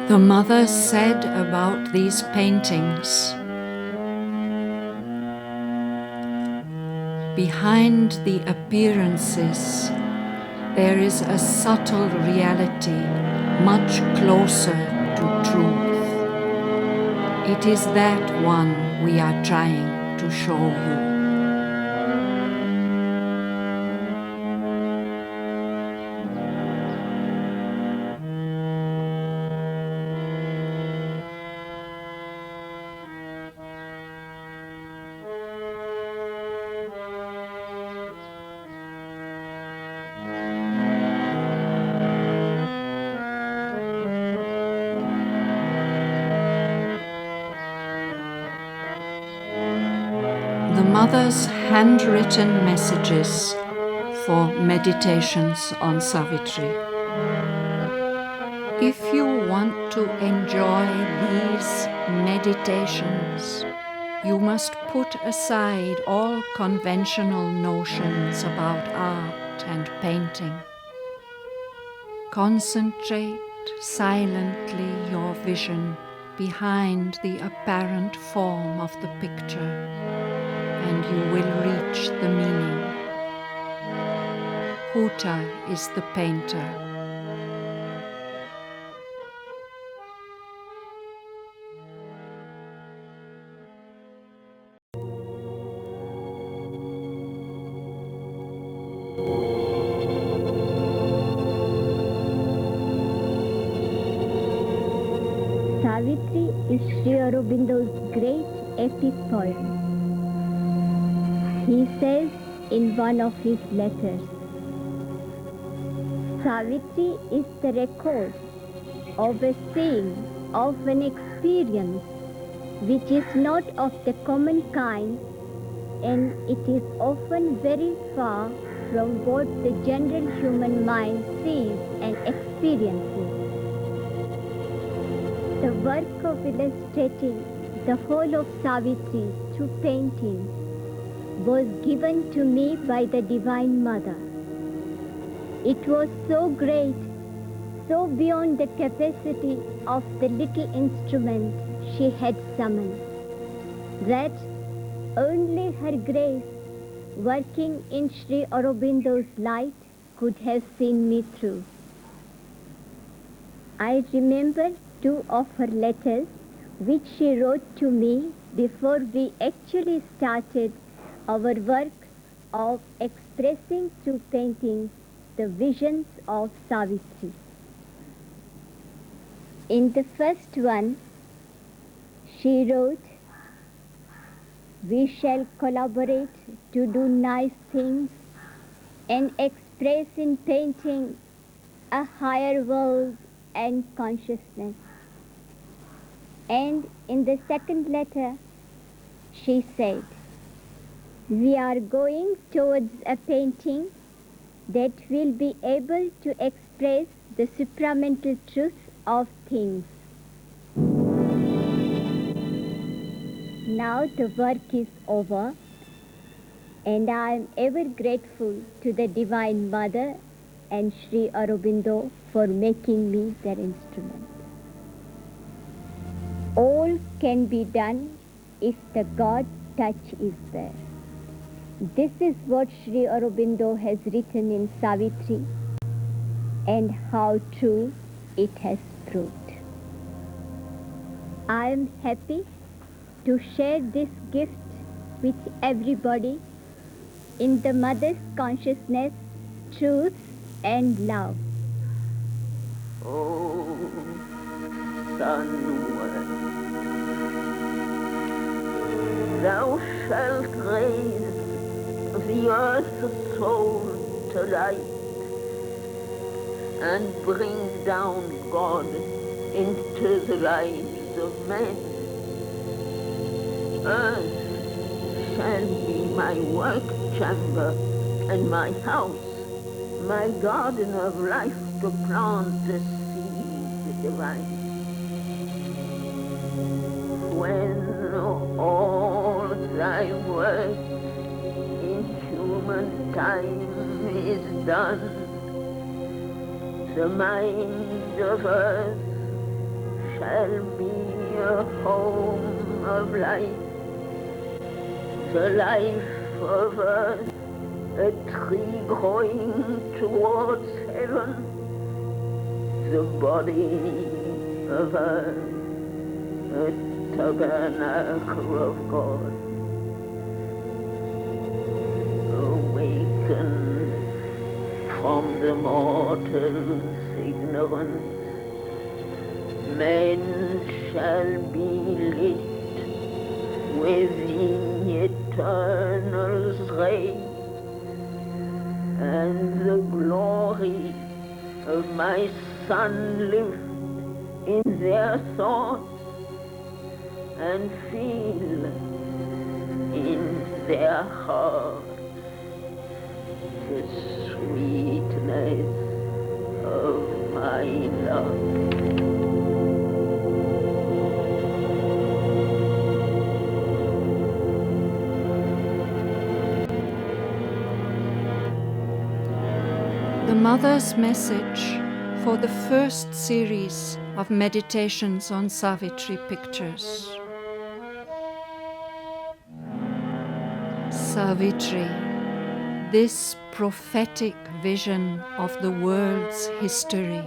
The mother said about these paintings, "Behind the appearances, there is a subtle reality much closer to truth. It is that one we are trying to show you." The mother's handwritten messages for meditations on Savitri. If you want to enjoy these meditations, you must put aside all conventional notions about art and painting. Concentrate silently your vision behind the apparent form of the picture, and you will reach the meaning. Huta is the painter. Savitri is Sri Aurobindo's great epic poem. He says in one of his letters, Savitri is the record of a seeing, of an experience which is not of the common kind, and it is often very far from what the general human mind sees and experiences. The work of illustrating the whole of Savitri through painting was given to me by the Divine Mother. It was so great, so beyond the capacity of the little instrument she had summoned, that only her grace, working in Sri Aurobindo's light, could have seen me through. I remember two of her letters which she wrote to me before we actually started our work of expressing through painting the visions of Savitri. In the first one, she wrote, "We shall collaborate to do nice things and express in painting a higher world and consciousness." And in the second letter, she said, "We are going towards a painting that will be able to express the supramental truth of things." Now the work is over, and I am ever grateful to the Divine Mother and Sri Aurobindo for making me their instrument. All can be done if the God touch is there. This is what Sri Aurobindo has written in Savitri, and how true it has proved. I am happy to share this gift with everybody in the Mother's consciousness, truth and love. Oh, Son, thou shalt raise the earth's soul to light and bring down God into the lives of men. Earth shall be my work chamber and my house, my garden of life to plant the seed divine. When all thy work in human time is done, the mind of earth shall be a home of life, the life of earth, a tree growing towards heaven, the body of earth, a tabernacle of God. Awaken from the mortal's ignorance, men shall be lit with the eternal's ray, and the glory of my Son lift in their thoughts and feel in their hearts the sweetness of my love. The Mother's message for the first series of meditations on Savitri pictures. Savitri, this prophetic vision of the world's history,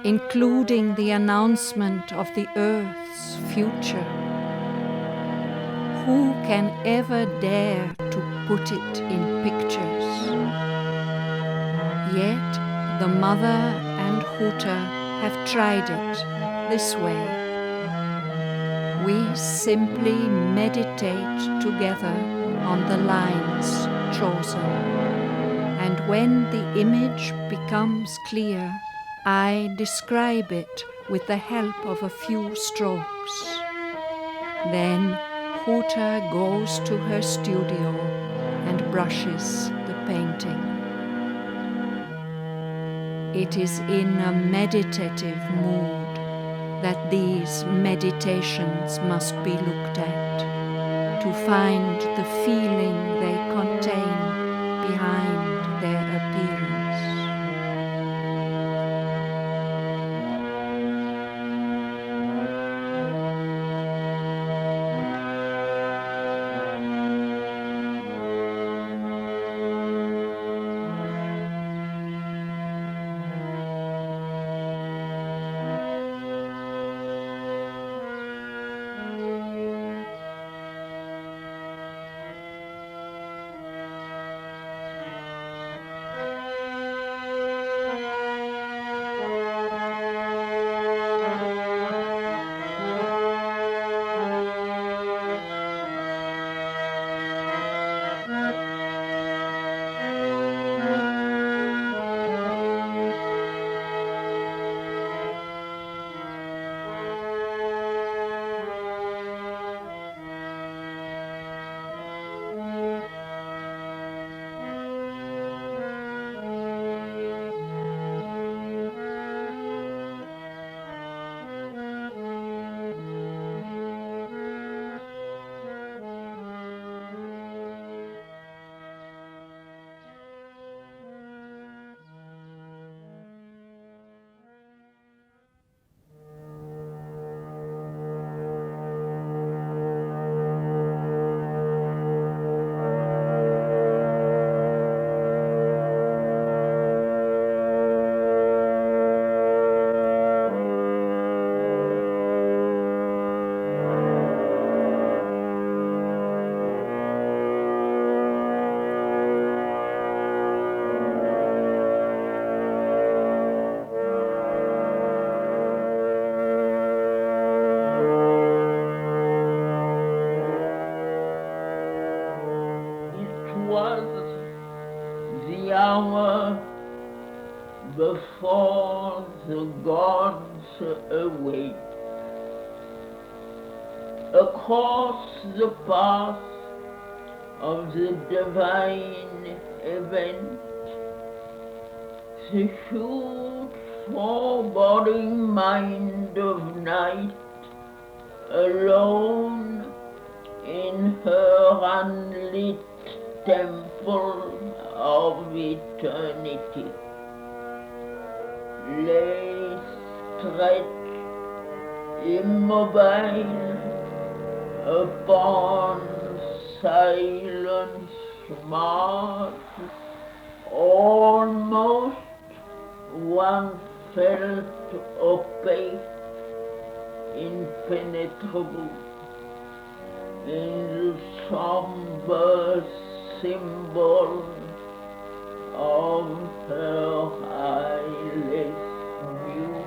including the announcement of the earth's future. Who can ever dare to put it in pictures? Yet the Mother and Huta have tried it this way. We simply meditate together on the lines chosen, and when the image becomes clear, I describe it with the help of a few strokes. Then Huta goes to her studio and brushes the painting. It is in a meditative mood that these meditations must be looked at, to find the feeling they contain behind their appearance. Before the gods awake, across the path of the divine event, the huge foreboding mind of night, alone in her unlit temple of eternity, lay stretched immobile upon silence march, almost one felt opaque, impenetrable, in the somber symbol of her eyeless muse,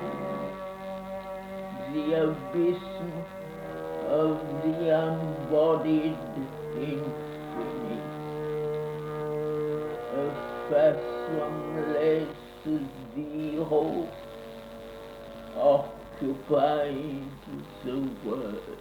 the abyss of the embodied infinite, a fathomless zero occupied the world.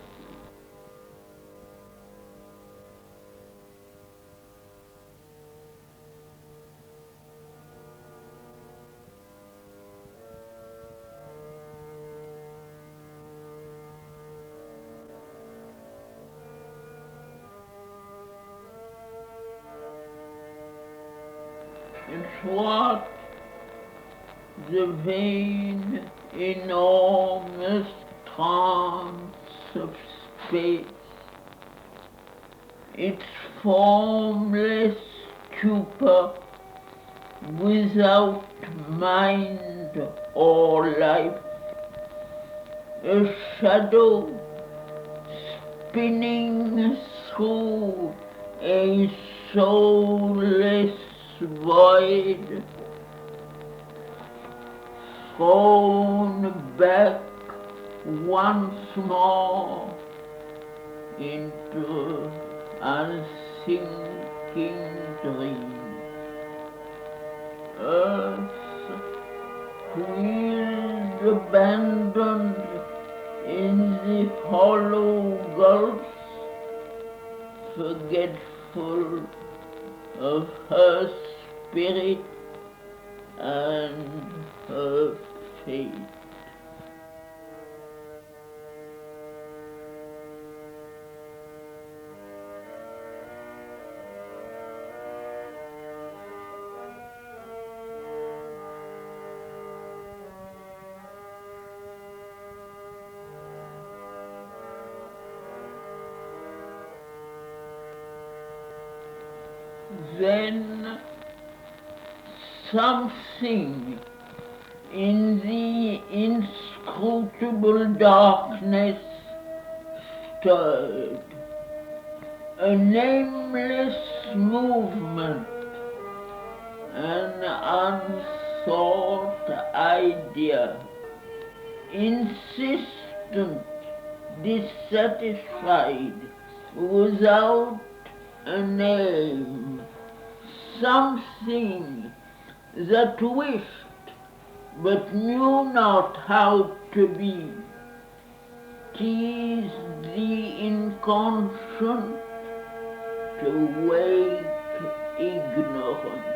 It's what the vain, enormous trance of space, its formless stupor without mind or life, a shadow spinning through a soulless void, thrown back once more into unthinking dreams. Earth, wheeled abandoned in the hollow gulfs, forgetful of her spirit and her fate. Then something in the inscrutable darkness stirred, a nameless movement, an unthought idea, insistent, dissatisfied, without a name, something that wished but knew not how to be, teased the inconscient to wake ignorance.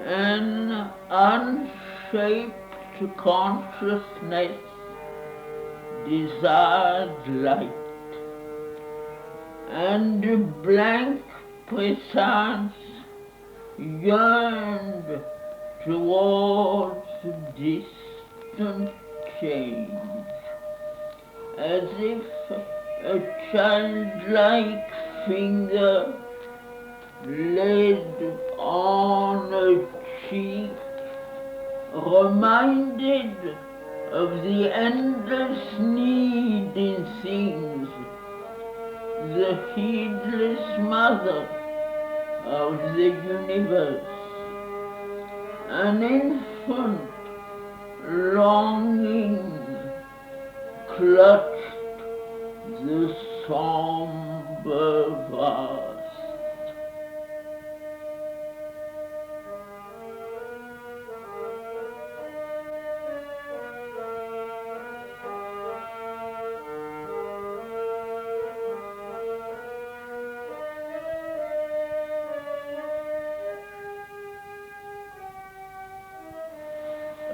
An unshaped consciousness desired light, and blank presence yearned towards distant change, as if a childlike finger laid on a cheek, reminded of the endless need in things, the heedless mother of the universe, an infant longing clutched the somber vast.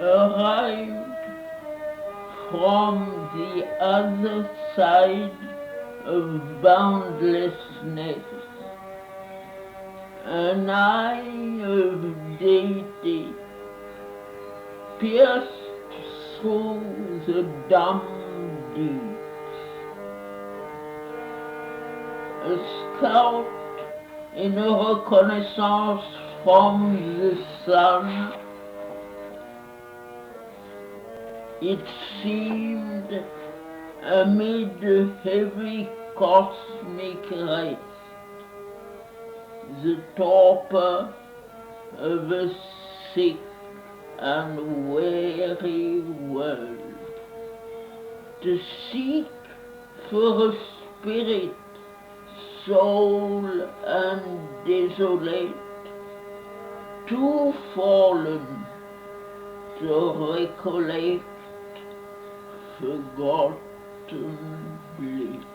arrived from the other side of boundlessness, an eye of deity pierced through the dumb deeps, a scout in a reconnaissance from the sun. It seemed amid heavy cosmic race, the torpor of a sick and weary world, to seek for a spirit, soul and desolate, too fallen to recollect forgotten bliss.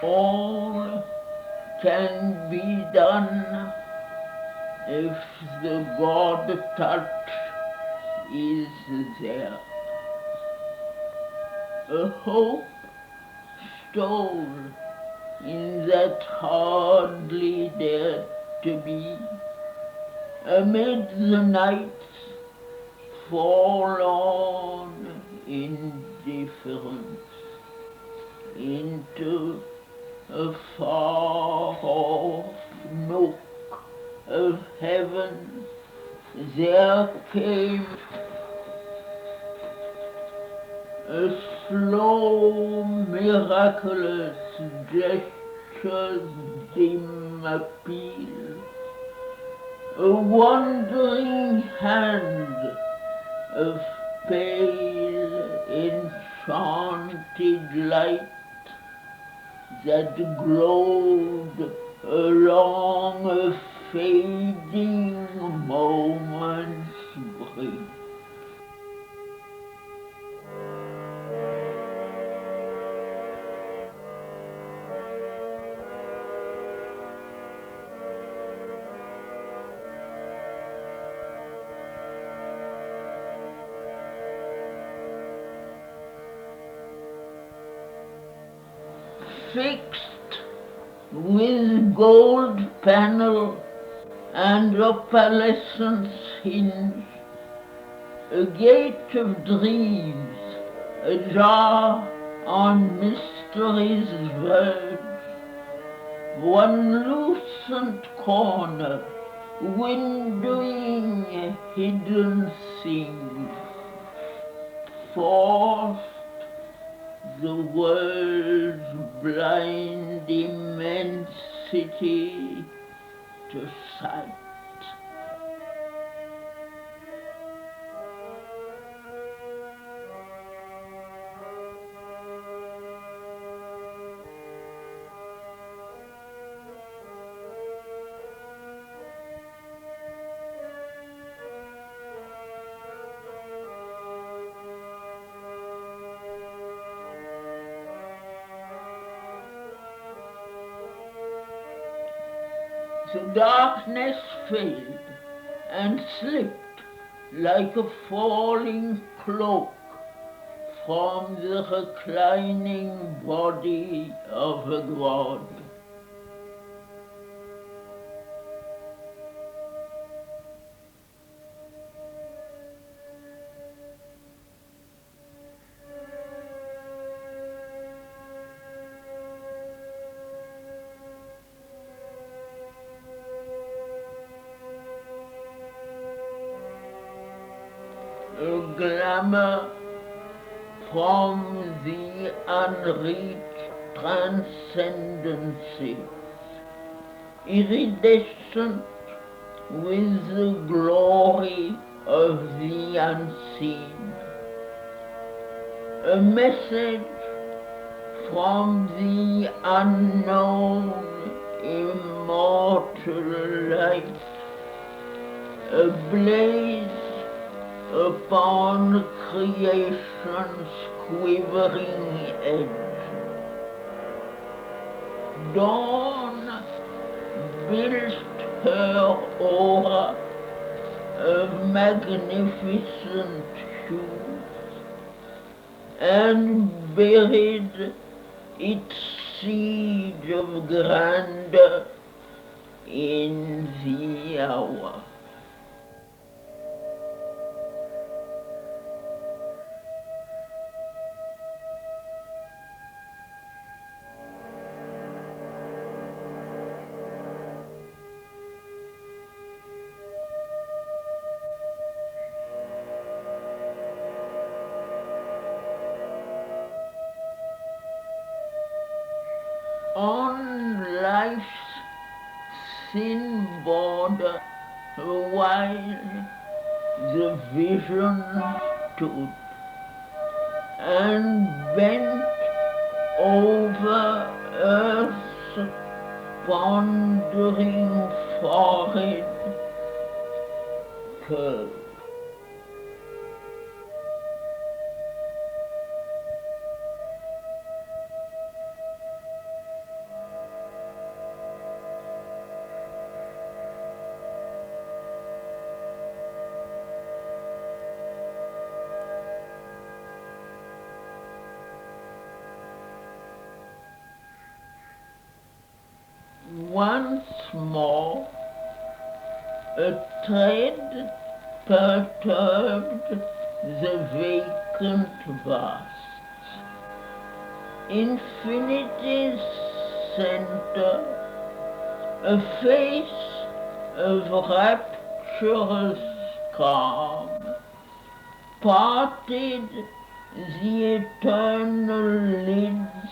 All can be done if the God touch is there. A hope stole in that hardly dared to be, amid the night's forlorn indifference, into a far off nook of heaven there came a slow, miraculous gesture's dim appeal, a wandering hand of pale, enchanted light that glowed along a fading moment's brink. Fixed with gold panel and opalescent hinge, a gate of dreams, ajar on mystery's verge, one lucent corner, windowing hidden things, forced the world's blind immensity to sight. The darkness fell and slipped like a falling cloak from the reclining body of a god. A glamour from the unreached transcendency, iridescent with the glory of the unseen. A message from the unknown immortal light, ablaze upon creation's quivering edge. Dawn built her aura of magnificent hues and buried its seed of grandeur in the hour. On life's thin border, while the vision stood and bent over earth's pondering forehead curved. Once more, a tread perturbed the vacant vasts. Infinity's center, a face of rapturous calm, parted the eternal lids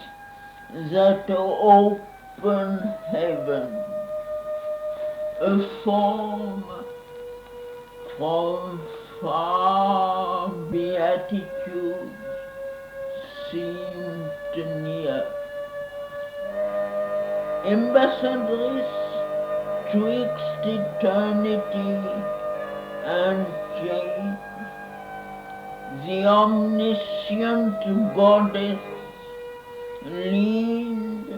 that open heaven, a form from far beatitude seemed near. Ambassadress twixt eternity and change, the omniscient goddess leaned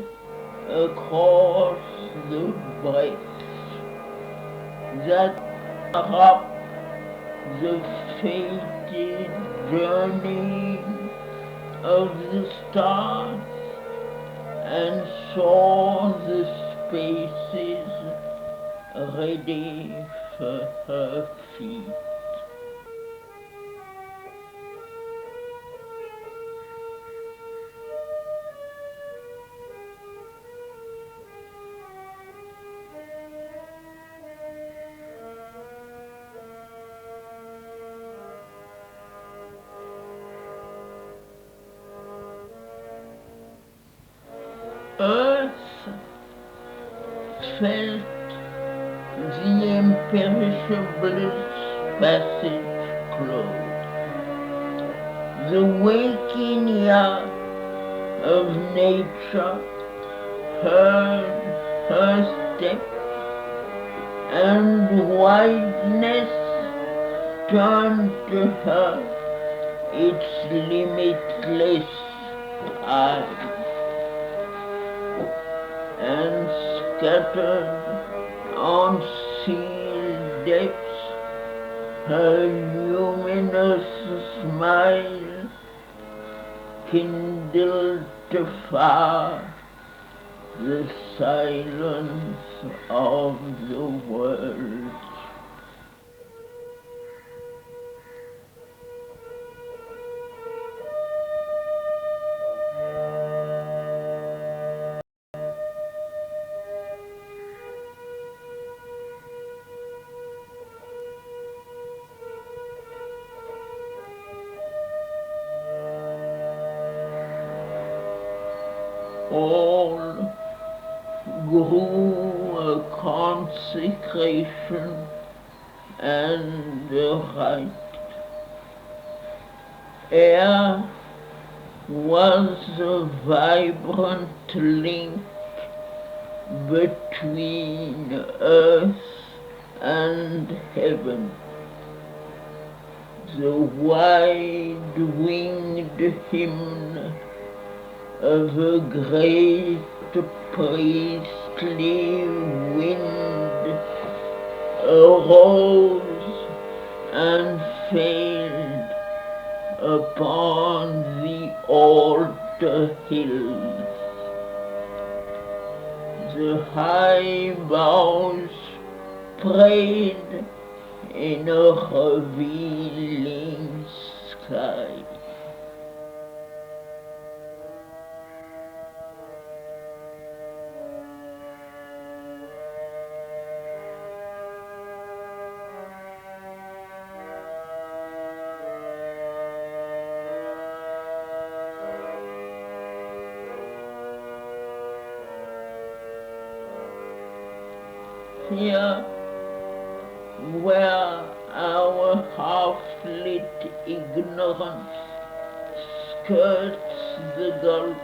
across the breath that up the fated journey of the stars and saw the spaces ready for her feet. Earth felt the imperishable passage close. The waking ear of nature heard her steps, and wideness turned to her its limitless eyes. And scattered on sealed depths, her luminous smile kindled to fire the silence of the world. All grew a consecration and a rite. Air was a vibrant link between earth and heaven. The wide-winged hymn of a great priestly wind arose and failed upon the altar hills. The high boughs prayed in a revealing sky. Here, where our half-lit ignorance skirts the gulf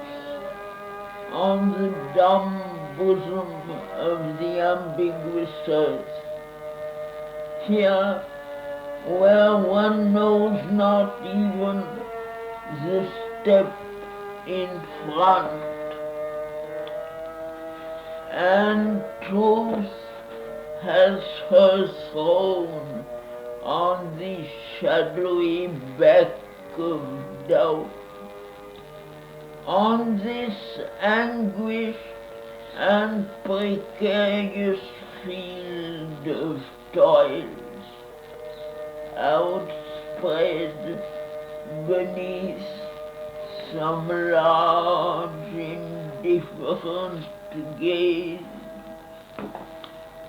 on the dumb bosom of the ambiguous earth. Here, where one knows not even the step in front, and truth has her throne on the shadowy back of doubt. On this anguished and precarious field of toils, outspread beneath some large indifferent gaze,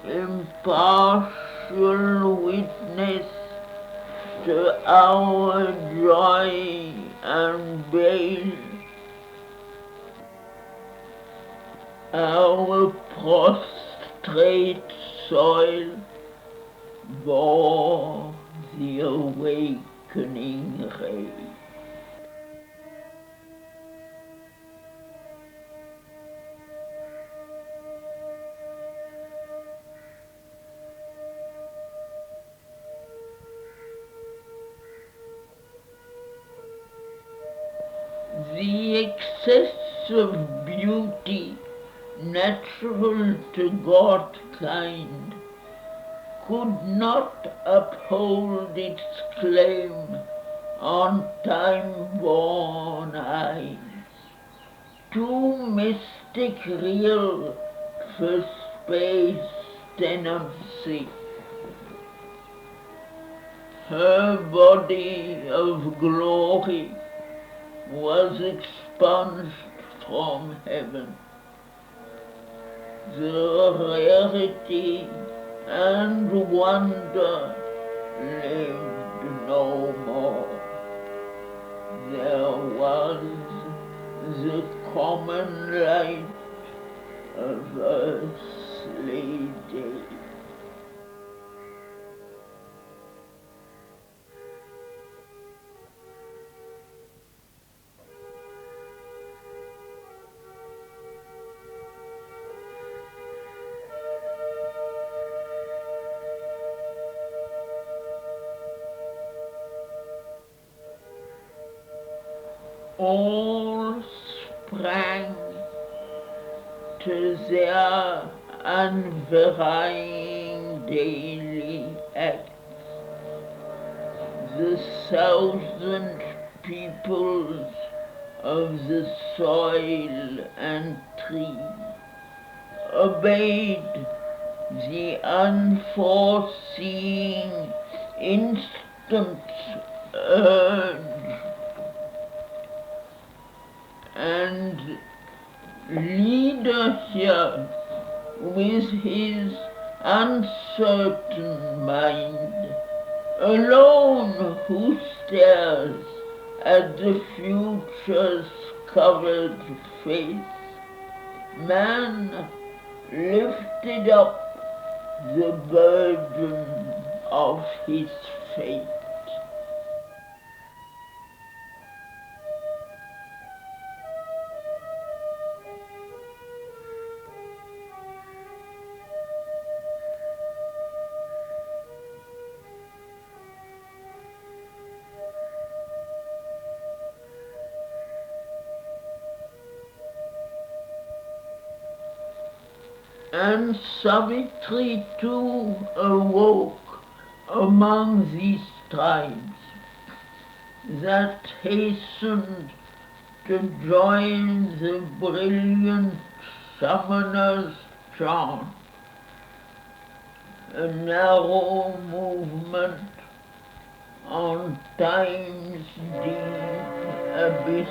impartial witness to our joy and bale, our prostrate soil bore the awakening ray. The excess of beauty natural to Godkind could not uphold its claim on time-born eyes, too mystic real for space tenancy. Her body of glory was expunged from heaven. The rarity and wonder lived no more. There was the common light of earthly day. All sprang to their unvarying daily acts. The thousand peoples of the soil and tree obeyed the unforeseen instant urge, and leader here, with his uncertain mind, alone who stares at the future's covered face, man lifted up the burden of his fate. And Savitri too awoke among these tribes that hastened to join the brilliant summoner's chant, a narrow movement on time's deep abyss,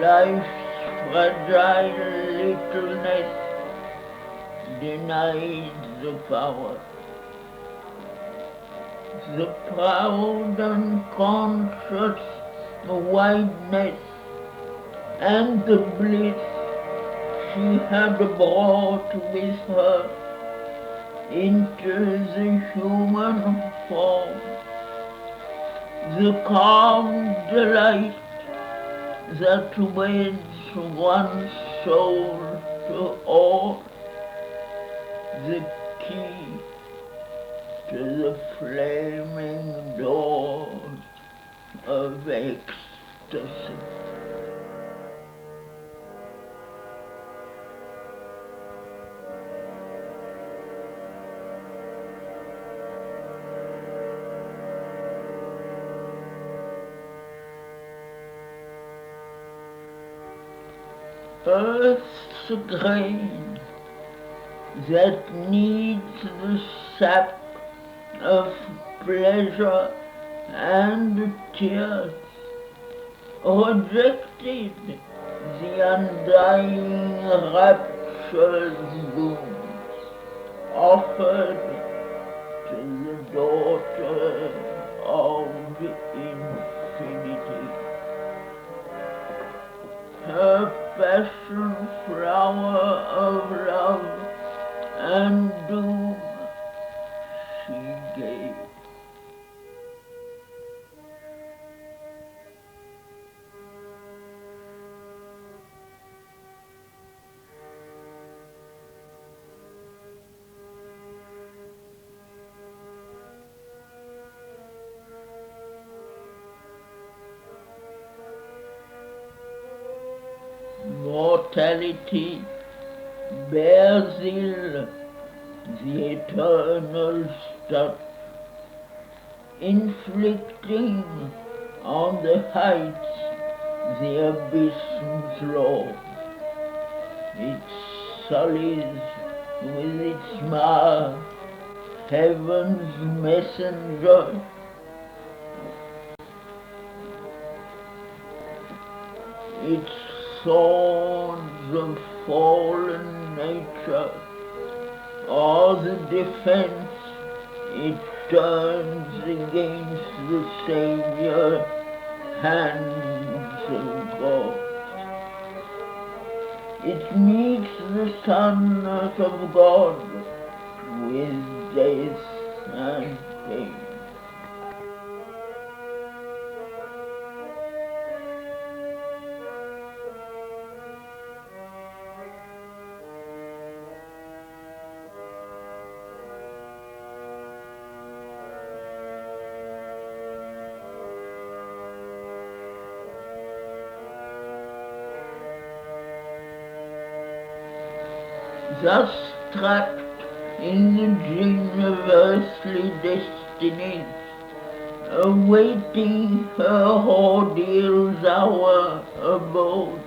life's fragile littleness denied the power. The proud unconscious wideness and the bliss she had brought with her into the human form, the calm delight that weds one soul to all, the key to the flaming doors of ecstasy. Earth's grain that needs the sap of pleasure and tears rejected the undying rapture's boon offered to the daughter of infinity. Her passion flower of love and doom she gave. Mortality bears ill the eternal touch, inflicting on the heights the abyss's law. It sullies with its mar heaven's messenger. Its swords of fallen nature are the defense it turns against the Savior hands of God. It meets the Son of God with death and pain. Thus trapped in the gin of earthly destinies, awaiting her ordeal's hour abode,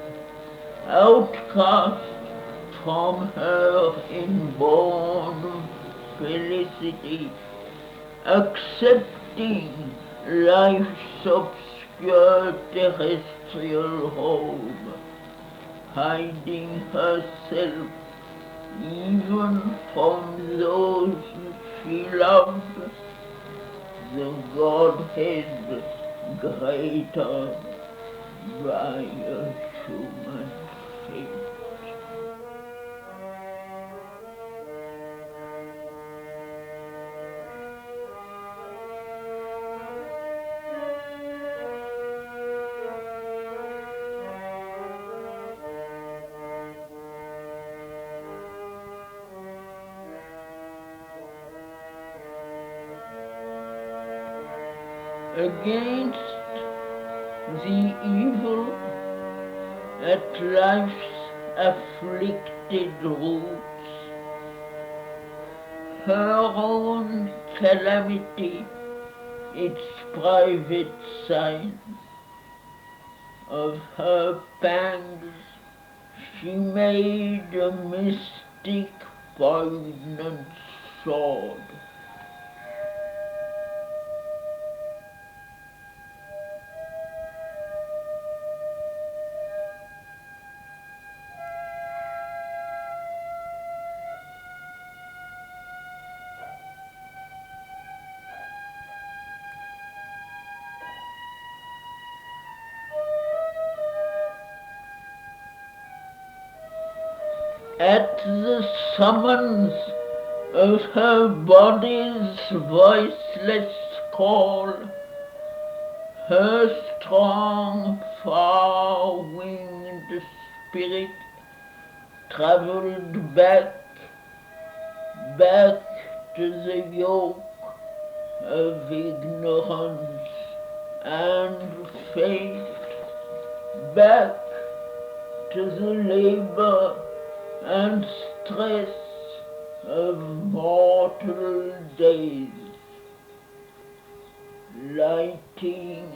outcast from her inborn felicity, accepting life's obscure terrestrial home, hiding herself even from those she loved, the Godhead greater by a human fate. Against the evil at life's afflicted roots, her own calamity, its private sign. Of her pangs she made a mystic poignant sword. At the summons of her body's voiceless call, her strong, far-winged spirit traveled back to the yoke of ignorance and fate, back to the labor and stress of mortal days, lighting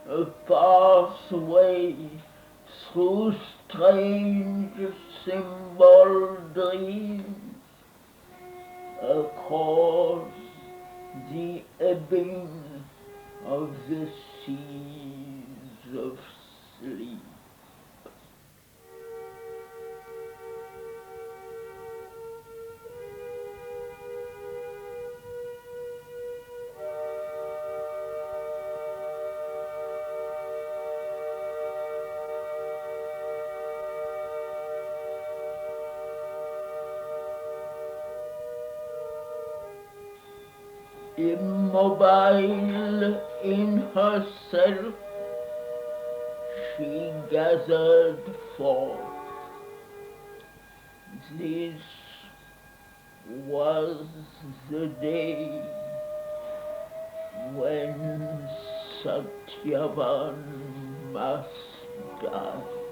a pathway through strange symbol dreams across the ebbing of the seas of sleep. Immobile in herself, she gathered forth. This was the day when Satyavan must die.